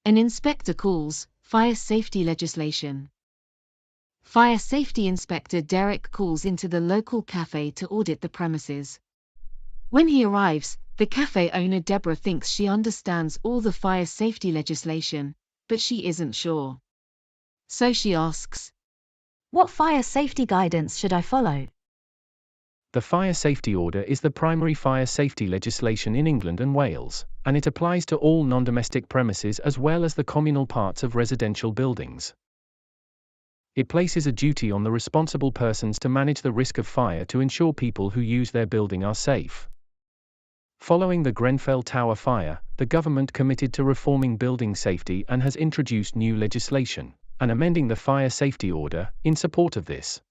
An inspector calls, fire safety legislation. Fire safety inspector Derek calls into the local cafe to audit the premises. When he arrives, the cafe owner Deborah thinks she understands all the fire safety legislation, but she isn't sure. So she asks, "What fire safety guidance should I follow?" The Fire Safety Order is the primary fire safety legislation in England and Wales, and it applies to all non-domestic premises as well as the communal parts of residential buildings. It places a duty on the responsible persons to manage the risk of fire to ensure people who use their building are safe. Following the Grenfell Tower fire, the government committed to reforming building safety and has introduced new legislation, and amending the Fire Safety Order, in support of this.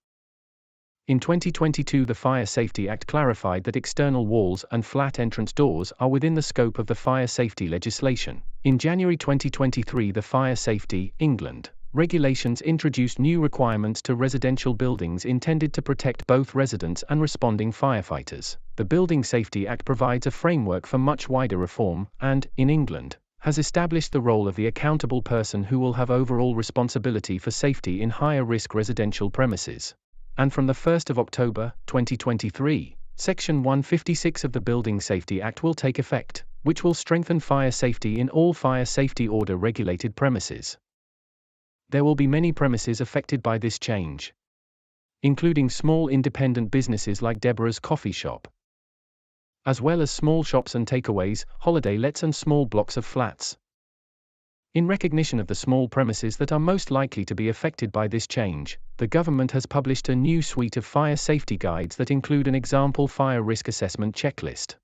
In 2022, the Fire Safety Act clarified that external walls and flat entrance doors are within the scope of the fire safety legislation. In January 2023, the Fire Safety England regulations introduced new requirements to residential buildings intended to protect both residents and responding firefighters. The Building Safety Act provides a framework for much wider reform and, in England, has established the role of the accountable person who will have overall responsibility for safety in higher-risk residential premises. And from the 1st of October, 2023, Section 156 of the Building Safety Act will take effect, which will strengthen fire safety in all fire safety order regulated premises. There will be many premises affected by this change, including small independent businesses like Deborah's coffee shop, as well as small shops and takeaways, holiday lets and small blocks of flats. In recognition of the small premises that are most likely to be affected by this change, the government has published a new suite of fire safety guides that include an example fire risk assessment checklist.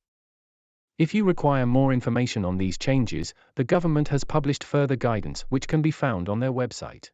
If you require more information on these changes, the government has published further guidance which can be found on their website.